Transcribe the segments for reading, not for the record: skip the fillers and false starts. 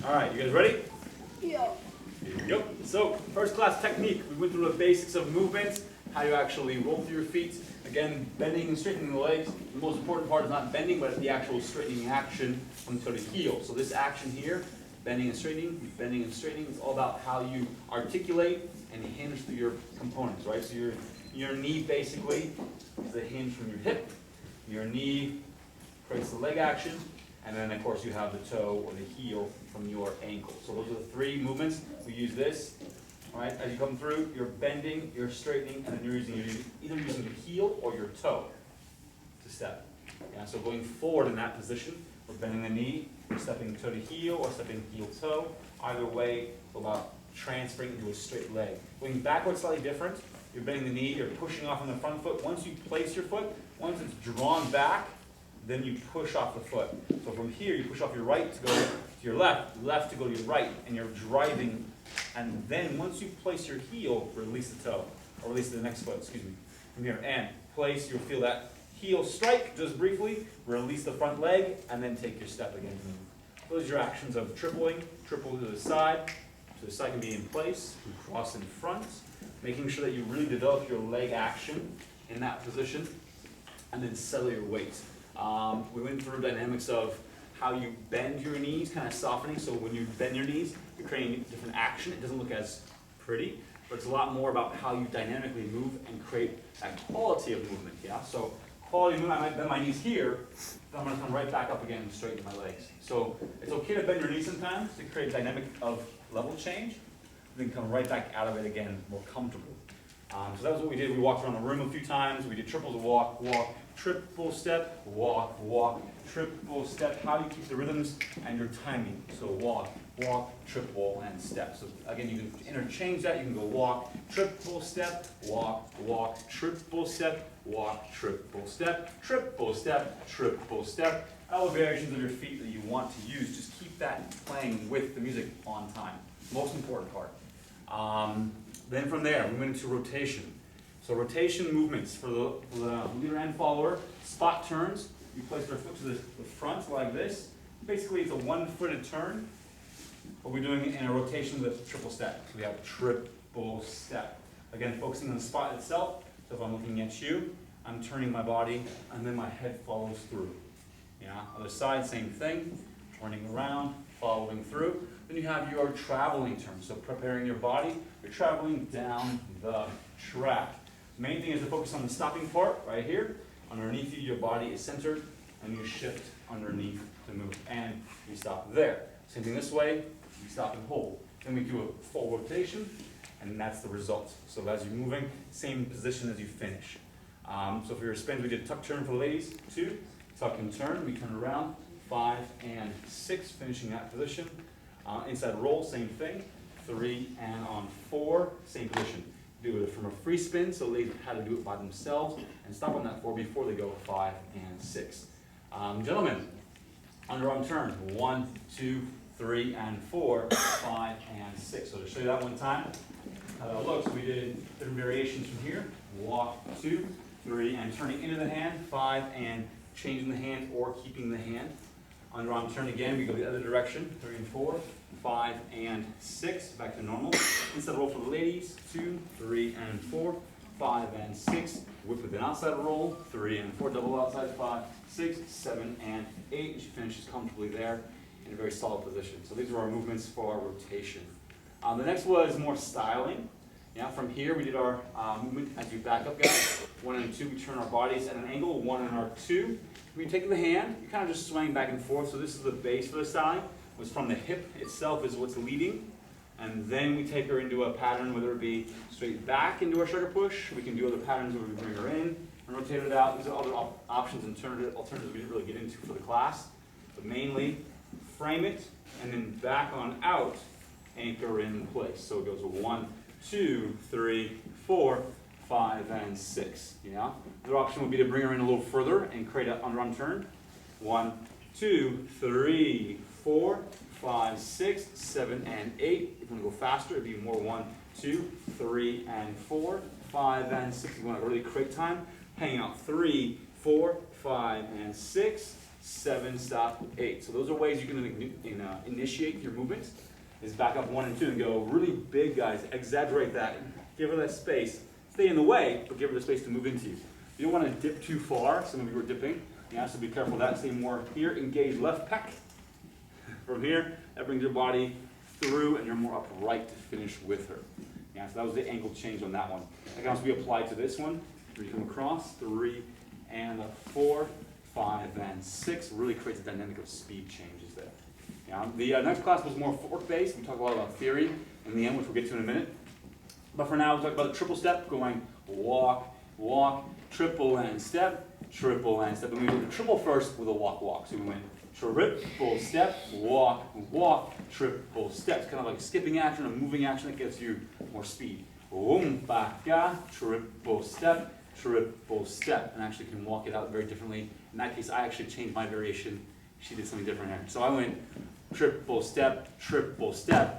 All right, you guys ready? Yeah. Yep. So, first class technique. We went through the basics of movements, how you actually roll through your feet. Again, bending and straightening the legs. The most important part is not bending, but the actual straightening action from toe to heel. So this action here, bending and straightening, is all about how you articulate and hinge through your components, right? So your knee basically is the hinge from your hip. Your knee creates the leg action. And then, of course, you have the toe or the heel from your ankle. So those are the three movements. We use this, all right? As you come through, you're bending, you're straightening, and then you're either using your heel or your toe to step. Yeah, so going forward in that position, we're bending the knee, we're stepping toe to heel or stepping heel toe. Either way, it's about transferring into a straight leg. Going backwards, slightly different. You're bending the knee, you're pushing off on the front foot. Once you place your foot, once it's drawn back, then you push off the foot. So from here, you push off your right to go to your left, left to go to your right, and you're driving. And then once you place your heel, release the toe, or release the next foot, excuse me, from here. And place, you'll feel that heel strike just briefly, release the front leg, and then take your step again. Those are your actions of tripling, triple to the side. So the side can be in place, you cross in front, making sure that you really develop your leg action in that position, and then settle your weight. We went through dynamics of how you bend your knees, kind of softening. So when you bend your knees, you're creating different action. It doesn't look as pretty, but it's a lot more about how you dynamically move and create that quality of movement. Yeah. So quality of movement, I might bend my knees here, but I'm going to come right back up again and straighten my legs. So it's okay to bend your knees sometimes to create a dynamic of level change, then come right back out of it again, more comfortable. So that was what we did. We walked around the room a few times. We did triples, walk, walk, triple step, walk, walk, triple step. How do you keep the rhythms and your timing? So walk, walk, triple, and step. So again, you can interchange that. You can go walk, triple step, walk, walk, triple step, walk, triple step, triple step, triple step. All the variations of your feet that you want to use. Just keep that playing with the music on time. Most important part. Then from there, we went into rotation. So rotation movements for the leader and follower. Spot turns. You place their foot to the front like this. Basically, it's a one-footed turn, but we're doing it in a rotation with a triple step. So we have triple step. Again, focusing on the spot itself. So if I'm looking at you, I'm turning my body, and then my head follows through. Yeah. Other side, same thing. Turning around, following through. Then you have your traveling turn. So preparing your body, you're traveling down the track. Main thing is to focus on the stopping part right here. Underneath you, your body is centered, and you shift underneath to move. And you stop there. Same thing this way, you stop and hold. Then we do a full rotation, and that's the result. So as you're moving, same position as you finish. So for your spins, we did tuck turn for the ladies, 2, tuck and turn, we turn around, 5 and 6, finishing that position. Inside roll, same thing, 3 and on 4, same position. Do it from a free spin, so ladies had to do it by themselves, and stop on that 4 before they go 5 and 6. Gentlemen, underarm turn, 1, 2, 3, and 4, 5 and 6. So to show you that one time, how that looks, we did different variations from here. Walk, 2, 3, and turning into the hand, 5, and changing the hand or keeping the hand. Underarm turn again, we go the other direction, 3 and 4, 5 and 6, back to normal. Inside roll for the ladies, 2, 3 and 4, 5 and 6. Whip with an outside roll, 3 and 4, double outside, 5, 6, 7 and 8. And she finishes comfortably there in a very solid position. So these are our movements for our rotation. The next was more styling. Yeah, from here we did our movement as you back up, guys. 1 and 2, we turn our bodies at an angle, 1 and our 2. We take the hand, you kind of just swing back and forth. So this is the base for the styling. Was from the hip itself is what's leading. And then we take her into a pattern, whether it be straight back into our sugar push. We can do other patterns where we bring her in and rotate it out. These are other options and alternatives we didn't really get into for the class. But mainly, frame it, and then back on out, anchor in place. So it goes 1, 2, 3, 4, 5, and 6. Yeah. Another option would be to bring her in a little further and create an underarm turn. 1, 2, 3, 4, 5, 6, 7, and 8. If you want to go faster, it'd be more 1, 2, 3, and 4, 5, and 6. If you want to really quick time, hang out 3, 4, 5, and 6, 7, stop, 8. So those are ways you can initiate your movement. Is back up 1 and 2 and go really big, guys. Exaggerate that. Give her that space. Stay in the way, but give her the space to move into you. You don't want to dip too far. Some of you are dipping. Yeah, so be careful of that. Stay more here. Engage left pec. From here, that brings your body through, and you're more upright to finish with her. Yeah, so that was the angle change on that one. That can also be applied to this one. Where you come across, 3 and 4, 5 and 6. Really creates a dynamic of speed changes there. Yeah, the next class was more footwork based. We talked a lot about theory in the end, which we'll get to in a minute. But for now, we'll talk about the triple step, going walk, walk, triple and step, triple and step. And we did the triple first with a walk, walk. So we went triple step, walk, walk, triple step. It's kind of like a skipping action, a moving action that gives you more speed. Baka, triple step, triple step. And actually can walk it out very differently. In that case, I actually changed my variation. She did something different here. So I went triple step,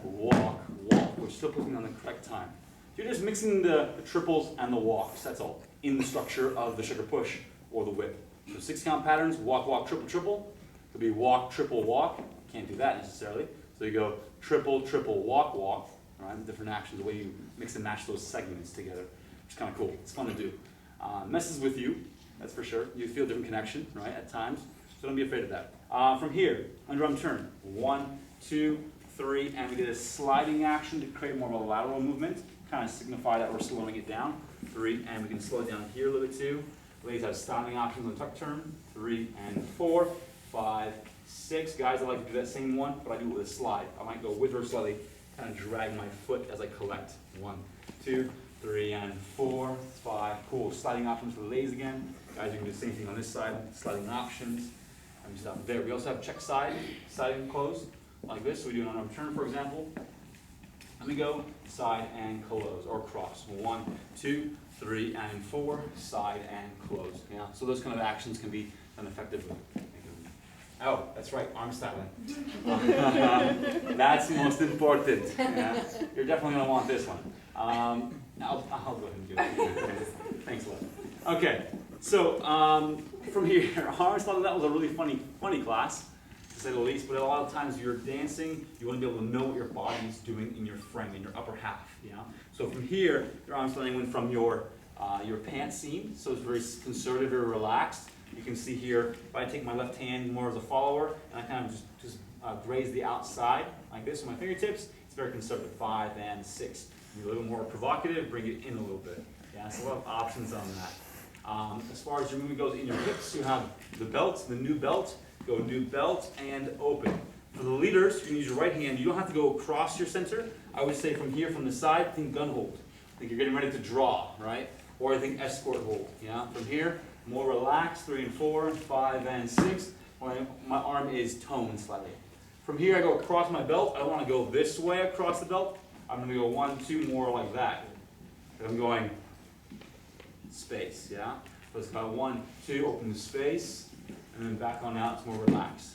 walk, walk, which still puts me on the correct time. You're just mixing the triples and the walks, that's all, in the structure of the sugar push or the whip. So 6 count patterns, walk, walk, triple, triple. Could be walk, triple, walk. Can't do that necessarily. So you go triple, triple, walk, walk. Right? Different actions, the way you mix and match those segments together, which is kind of cool. It's fun to do. Messes with you, that's for sure. You feel different connection, right, at times. So don't be afraid of that. From here, underarm turn. 1, 2, 3, and we did a sliding action to create more of a lateral movement. Kind of signify that we're slowing it down. 3, and we can slow it down here a little bit too. Ladies have standing options on the tuck turn. 3 and 4, 5, 6. Guys, I like to do that same one, but I do it with a slide. I might go with her slightly, kind of drag my foot as I collect. 1, 2, 3, and 4, 5. Cool. Sliding options for the ladies again. Guys, you can do the same thing on this side. Sliding options. And we stop there. We also have check side, side and close, like this. So we do an underarm turn, for example. Let me go side and close, or cross. 1, 2, 3, and 4, side and close. Yeah. So those kind of actions can be done effectively. Oh, that's right, arm styling. That's most important. Yeah. You're definitely going to want this one. I'll go ahead and do it. Thanks a lot. Okay, so from here, arm styling, that was a really funny class, to say the least, but a lot of times you're dancing, you want to be able to know what your body's doing in your frame, in your upper half. You know? So from here, your arm styling went from your pant seam, so it's very conservative, very relaxed. You can see here, if I take my left hand more as a follower, and I kind of just graze the outside like this with my fingertips, it's very conservative, 5 and 6. Be a little more provocative, bring it in a little bit. Yeah, so a lot of options on that. As far as your movement goes in your hips, you have the belt, the new belt, go new belt and open. For the leaders, you can use your right hand. You don't have to go across your center. I would say from here, from the side, think gun hold. Think you're getting ready to draw, right? Or I think escort hold, yeah? From here, more relaxed, 3 and 4, 5 and 6. My arm is toned slightly. From here, I go across my belt. I don't want to go this way across the belt. I'm going to go 1, 2, more like that. And I'm going space, yeah? So it's about 1, 2, open the space, and then back on out, it's more relaxed.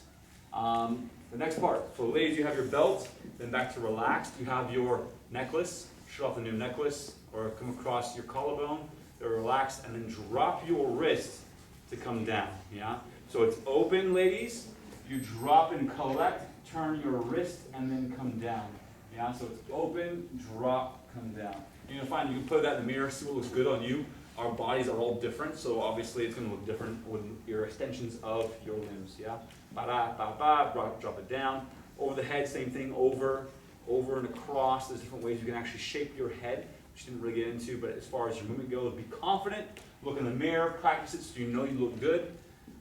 The next part, so ladies, you have your belt, then back to relaxed. You have your necklace, show off the new necklace, or come across your collarbone, they're relaxed, and then drop your wrist to come down, yeah? So it's open, ladies, you drop and collect, turn your wrist, and then come down, yeah? So it's open, drop, come down. You're gonna find you can put that in the mirror, see what looks good on you. Our bodies are all different, so obviously it's gonna look different with your extensions of your limbs, yeah? Ba-da-ba-ba, drop it down. Over the head, same thing, over and across. There's different ways you can actually shape your head, which you didn't really get into, but as far as your movement goes, be confident, look in the mirror, practice it so you know you look good.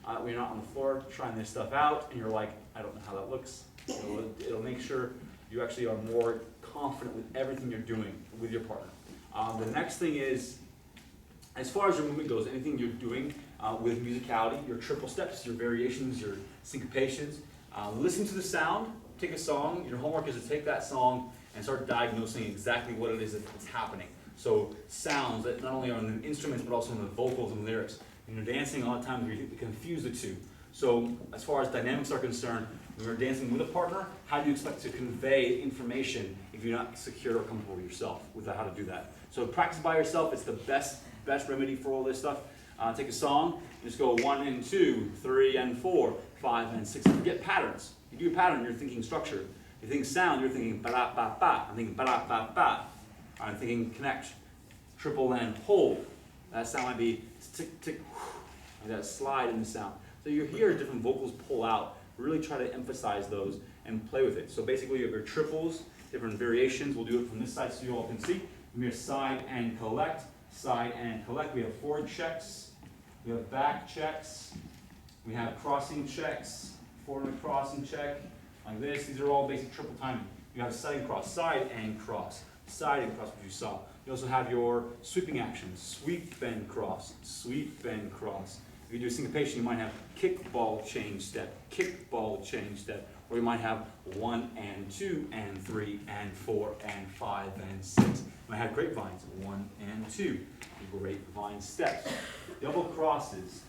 When you're not on the floor trying this stuff out, and you're like, I don't know how that looks. It'll make sure you actually are more confident with everything you're doing with your partner. The next thing is, as far as your movement goes, anything you're doing with musicality, your triple steps, your variations, your syncopations, listen to the sound, take a song. Your homework is to take that song and start diagnosing exactly what it is that's happening. So sounds that not only are on the instruments, but also on the vocals and lyrics. When you're dancing, a lot of times we confuse the two. So as far as dynamics are concerned, when you're dancing with a partner, how do you expect to convey information if you're not secure or comfortable with yourself with how to do that? So practice by yourself. It's the best remedy for all this stuff. Take a song, just go 1 and 2, 3 and 4, 5, and 6. Forget patterns. You do a pattern, you're thinking structure. You think sound, you're thinking ba-da-ba-ba. I'm thinking ba-da-ba-ba. I'm thinking connect, triple and hold. That sound might be tick, tick, like that slide in the sound. So you hear different vocals pull out. Really try to emphasize those and play with it. So basically you have your triples, different variations. We'll do it from this side so you all can see. We have side and collect, side and collect. We have forward checks, we have back checks, we have crossing checks, forward and crossing check, like this. These are all basic triple timing. You have side and cross, side and cross, which you saw. You also have your sweeping actions, sweep and cross, sweep and cross. If you do syncopation, you might have kickball change step, or you might have 1 and 2 and 3 and 4 and 5 and 6. You might have grapevines, 1 and 2, grapevine steps, double crosses,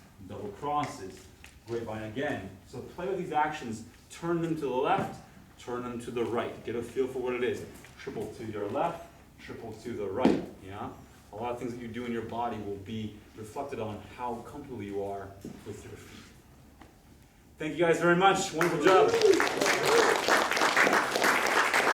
grapevine again. So play with these actions, turn them to the left, turn them to the right. Get a feel for what it is. Triple to your left, triple to the right, yeah? A lot of things that you do in your body will be reflected on how comfortable you are with your feet. Thank you guys very much. Wonderful job.